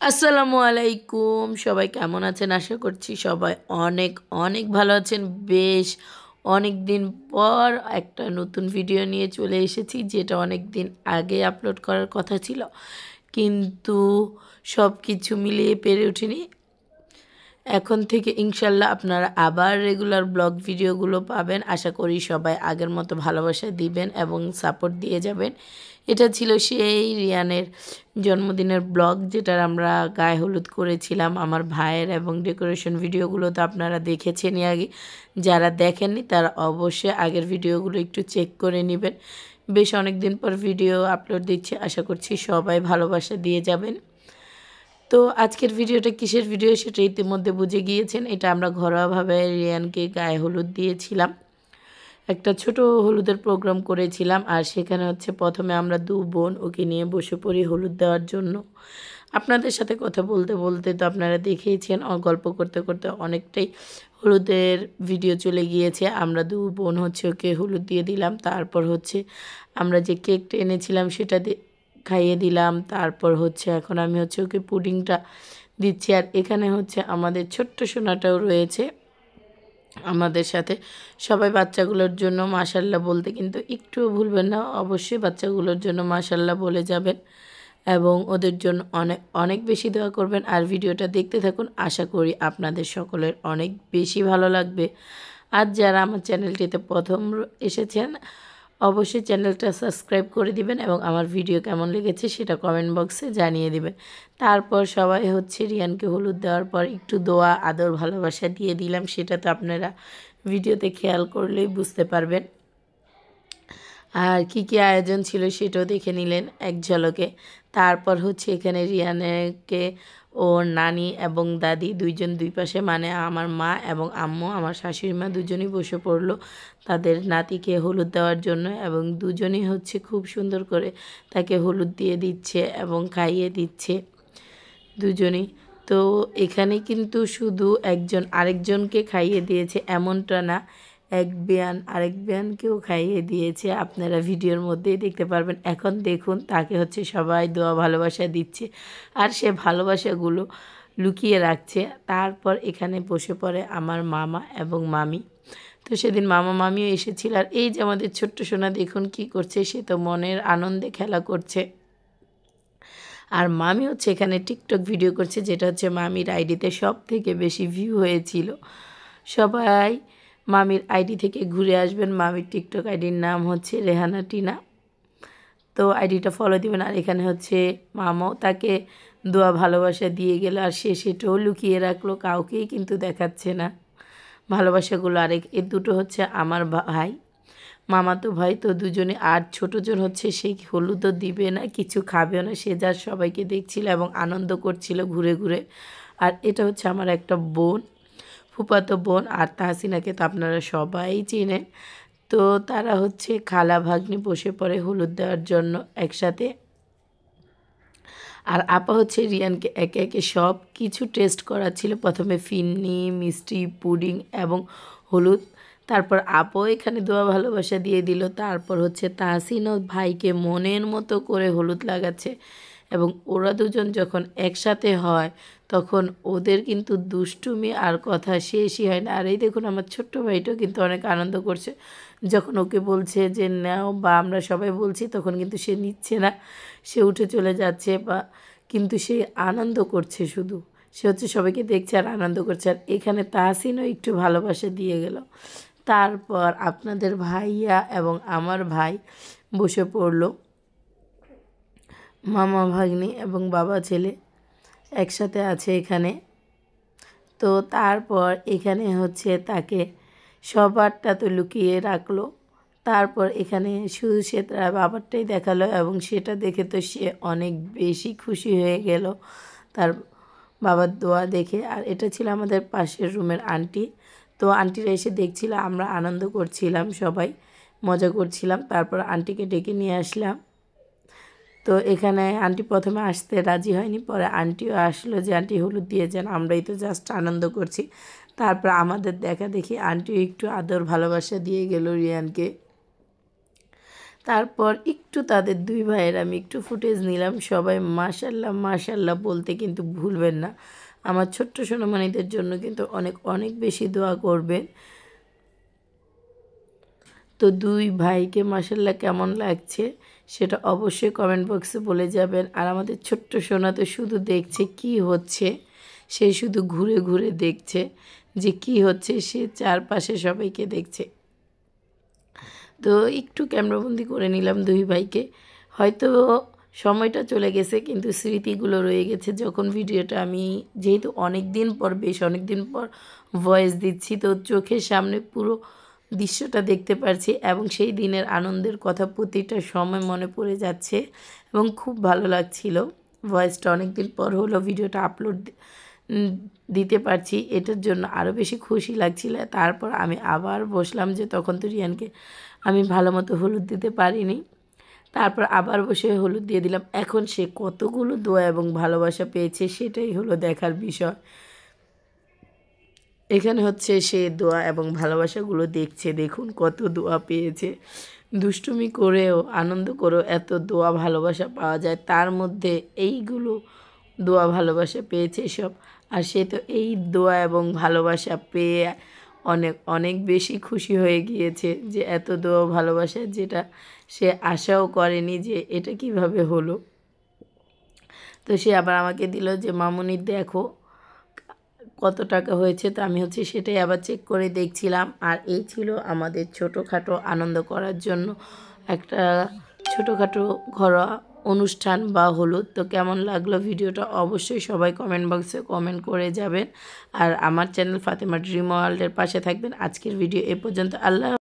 আসসালামু আলাইকুম। সবাই কেমন আছেন? আশা করছি সবাই অনেক, অনেক ভালো আছেন। বেশ অনেকদিন পর একটা নতুন ভিডিও নিয়ে চলে এসেছি, যেটা অনেকদিন আগে আপলোড করার কথা ছিল। কিন্তু সব কিছু মিলিয়ে পেরে উঠিনি। এখন থেকে ইনশাল্লাহ আপনারা আবার রেগুলার ব্লগ ভিডিওগুলো পাবেন। আশা করি সবাই আগের মতো ভালোবাসা দিবেন এবং সাপোর্ট দিয়ে যাবেন। এটা ছিল সেই রিয়ানের জন্মদিনের ব্লগ, যেটার আমরা গায়ে হলুদ করেছিলাম আমার ভাইয়ের, এবং ডেকোরেশন ভিডিওগুলো তো আপনারা দেখেছেনই আগে। যারা দেখেননি তারা অবশ্যই আগের ভিডিওগুলো একটু চেক করে নেবেন। বেশ অনেক দিন পর ভিডিও আপলোড দিচ্ছি, আশা করছি সবাই ভালোবাসা দিয়ে যাবেন। তো আজকের ভিডিওটা কিসের ভিডিও সেটা ইতিমধ্যে বুঝে গিয়েছেন। এটা আমরা ঘরোয়াভাবে রিয়ানকে গায়ে হলুদ দিয়েছিলাম। একটা ছোট হলুদের প্রোগ্রাম করেছিলাম, আর সেখানে হচ্ছে প্রথমে আমরা দু বোন ওকে নিয়ে বসে পড়ি হলুদ দেওয়ার জন্য। আপনাদের সাথে কথা বলতে বলতে তো আপনারা দেখেইছেন, গল্প করতে করতে অনেকটাই হলুদের ভিডিও চলে গিয়েছে। আমরা দু বোন হচ্ছে ওকে হলুদ দিয়ে দিলাম। তারপর হচ্ছে আমরা যে কেকটা এনেছিলাম সেটা খাইয়ে দিলাম। তারপর হচ্ছে এখন আমি হচ্ছে ওকে পুডিংটা দিচ্ছি। আর এখানে হচ্ছে আমাদের ছোট্ট সোনাটাও রয়েছে আমাদের সাথে। সবাই বাচ্চাগুলোর জন্য মাশাল্লাহ বলতে কিন্তু একটুও ভুলবেন না, অবশ্যই বাচ্চাগুলোর জন্য মাশাল্লাহ বলে যাবেন এবং ওদের জন্য অনেক অনেক বেশি দোয়া করবেন। আর ভিডিওটা দেখতে থাকুন, আশা করি আপনাদের সকলের অনেক বেশি ভালো লাগবে। আর যারা আমার চ্যানেলটিতে প্রথম এসেছেন অবশ্যই চ্যানেলটা সাবস্ক্রাইব করে দিবেন এবং আমার ভিডিও কেমন লেগেছে সেটা কমেন্ট বক্সে জানিয়ে দিবেন। তারপর সবাই হচ্ছে রিয়ানকে হলুদ দেওয়ার পর একটু দোয়া আদর ভালোবাসা দিয়ে দিলাম, সেটা তো আপনারা ভিডিওতে খেয়াল করলেই বুঝতে পারবেন। আর কি কি আয়োজন ছিল সেটাও দেখে নিলেন এক ঝলকে। তারপর হচ্ছে এখানে রিয়ানকে ওর নানি এবং দাদি দুইজন দুই পাশে, মানে আমার মা এবং আম্মু, আমার শাশুড়ি মা দুজনই বসে পড়লো তাদের নাতিকে হলুদ দেওয়ার জন্য, এবং দুজনই হচ্ছে খুব সুন্দর করে তাকে হলুদ দিয়ে দিচ্ছে এবং খাইয়ে দিচ্ছে দুজনই। তো এখানে কিন্তু শুধু একজন আরেকজনকে খাইয়ে দিয়েছে এমনটা না, এক বেয়ান আরেক বেয়ানকেও খাইয়ে দিয়েছে। আপনারা ভিডিওর মধ্যেই দেখতে পারবেন। এখন দেখুন তাকে হচ্ছে সবাই দোয়া ভালোবাসা দিচ্ছে, আর সে ভালোবাসাগুলো লুকিয়ে রাখছে। তারপর এখানে বসে পড়ে আমার মামা এবং মামি। তো সেদিন মামা মামিও এসেছিল। আর এই যে আমাদের ছোট্ট সোনা দেখুন কি করছে, সে তো মনের আনন্দে খেলা করছে। আর মামি হচ্ছে এখানে টিকটক ভিডিও করছে, যেটা হচ্ছে মামির আইডিতে সব থেকে বেশি ভিউ হয়েছিল। সবাই মামির আইডি থেকে ঘুরে আসবেন। মামির টিকটক আইডির নাম হচ্ছে রেহানা টিনা। তো আইডিটা ফলো দিবেন। আর এখানে হচ্ছে মামাও তাকে দোয়া ভালোবাসা দিয়ে গেল, আর সে সেটাও লুকিয়ে রাখলো, কাউকেই কিন্তু দেখাচ্ছে না ভালোবাসাগুলো। আর এ দুটো হচ্ছে আমার ভাই, মামাতো ভাই। তো দুজনে, আর ছোটোজন হচ্ছে সেই হলুদও দিবে না, কিছু খাবেও না, সে যার সবাইকে দেখছিল এবং আনন্দ করছিল ঘুরে ঘুরে। আর এটা হচ্ছে আমার একটা বোন, ফুফাতো বোন। আর তাহসিনাকে তো আপনারা সবাই চিনেন। তো তারা হচ্ছে খালা ভাগ্নি বসে পড়ে হলুদ দেওয়ার জন্য একসাথে। আর আপা হচ্ছে রিয়ানকে একে একে সব কিছু টেস্ট করাচ্ছিল, প্রথমে ফিন্নি, মিষ্টি, পুডিং এবং হলুদ। তারপর আপও এখানে দোয়া ভালোবাসা দিয়ে দিল। তারপর হচ্ছে তাহসিনও ভাইকে মনের মতো করে হলুদ লাগাচ্ছে, এবং ওরা দুজন যখন একসাথে হয় তখন ওদের কিন্তু দুষ্টুমি আর কথা শেষই হয় না। আর এই দেখুন আমার ছোট্ট ভাইটাও কিন্তু অনেক আনন্দ করছে, যখন ওকে বলছে যে নাও, বা আমরা সবাই বলছি, তখন কিন্তু সে নিচ্ছে না, সে উঠে চলে যাচ্ছে, বা কিন্তু সে আনন্দ করছে শুধু। সে হচ্ছে সবাইকে দেখছে আর আনন্দ করছে। আর এখানে তাহসিনও একটু ভালোবাসা দিয়ে গেল। তারপর আপনাদের ভাইয়া এবং আমার ভাই বসে পড়লো, মামা ভাগ্নি এবং বাবা ছেলে একসাথে আছে এখানে। তো তারপর এখানে হচ্ছে তাকে সবারটা তো লুকিয়ে রাখলো। তারপর এখানে শুধু সে তার বাবারটাই দেখালো, এবং সেটা দেখে তো সে অনেক বেশি খুশি হয়ে গেল তার বাবার দোয়া দেখে। আর এটা ছিল আমাদের পাশের রুমের আন্টি। তো আন্টিরা এসে দেখছিল আমরা আনন্দ করছিলাম, সবাই মজা করছিলাম। তারপর আন্টিকে ডেকে নিয়ে আসলাম। তো এখানে আন্টি প্রথমে আসতে রাজি হয়নি, পরে আন্টিও আসলো যে আন্টি হলুদ দিয়ে যান, আমরাই তো জাস্ট আনন্দ করছি। তারপর আমাদের দেখা দেখি আন্টিও একটু আদর ভালোবাসা দিয়ে গেল রিয়ানকে। তারপর একটু তাদের দুই ভাইয়ের আমি একটু ফুটেজ নিলাম। সবাই মাশাল্লাহ মাশাল্লাহ বলতে কিন্তু ভুলবেন না। আমার ছোট্ট সোনামণিদের জন্য কিন্তু অনেক অনেক বেশি দোয়া করবেন। তো দুই ভাইকে মাশাল্লাহ কেমন লাগছে সেটা অবশ্যই কমেন্ট বক্সে বলে যাবেন। আর আমাদের ছোট্ট সোনা তো শুধু দেখছে কি হচ্ছে, সে শুধু ঘুরে ঘুরে দেখছে যে কি হচ্ছে, সে চারপাশে সবাইকে দেখছে। তো একটু ক্যামেরাবন্দি করে নিলাম দুই ভাইকে। হয়তো সময়টা চলে গেছে কিন্তু স্মৃতিগুলো রয়ে গেছে। যখন ভিডিওটা আমি যেহেতু অনেক দিন পর, বেশ অনেক দিন পর ভয়েস দিচ্ছি, তো চোখের সামনে পুরো দৃশ্যটা দেখতে পারছি এবং সেই দিনের আনন্দের কথা প্রতিটা সময় মনে পড়ে যাচ্ছে এবং খুব ভালো লাগছিল। ভয়েসটা অনেক দিন পর হলো ভিডিওটা আপলোড দিতে পারছি, এটার জন্য আরও বেশি খুশি লাগছিল। তারপর আমি আবার বসলাম, যে তখন তো রিয়ানকে আমি ভালো মতো হলুদ দিতে পারিনি। তারপর আবার বসে হলুদ দিয়ে দিলাম। এখন সে কতগুলো দোয়া এবং ভালোবাসা পেয়েছে সেটাই হলো দেখার বিষয়। এখানে হচ্ছে সে দোয়া এবং ভালোবাসাগুলো দেখছে, দেখুন কত দোয়া পেয়েছে। দুষ্টুমি করেও আনন্দ করেও এত দোয়া ভালোবাসা পাওয়া যায়, তার মধ্যে এইগুলো দোয়া ভালোবাসা পেয়েছে সব। আর সে তো এই দোয়া এবং ভালোবাসা পেয়ে অনেক অনেক বেশি খুশি হয়ে গিয়েছে, যে এত দোয়া ভালোবাসা যেটা সে আশাও করেনি যে এটা কিভাবে হলো। তো সে আবার আমাকে দিল যে মামুনি দেখো কত টাকা হয়েছে। তো আমি হচ্ছে সেটাই আবার চেক করে দেখছিলাম। আর এই ছিল আমাদের ছোটোখাটো আনন্দ করার জন্য একটা ছোটোখাটো ঘরোয়া অনুষ্ঠান বা হলুদ। তো কেমন লাগলো ভিডিওটা অবশ্যই সবাই কমেন্ট বক্সে কমেন্ট করে যাবেন। আর আমার চ্যানেল ফাতেমা ড্রিম ওয়ার্ল্ডের পাশে থাকবেন। আজকের ভিডিও এ পর্যন্ত। আল্লাহ।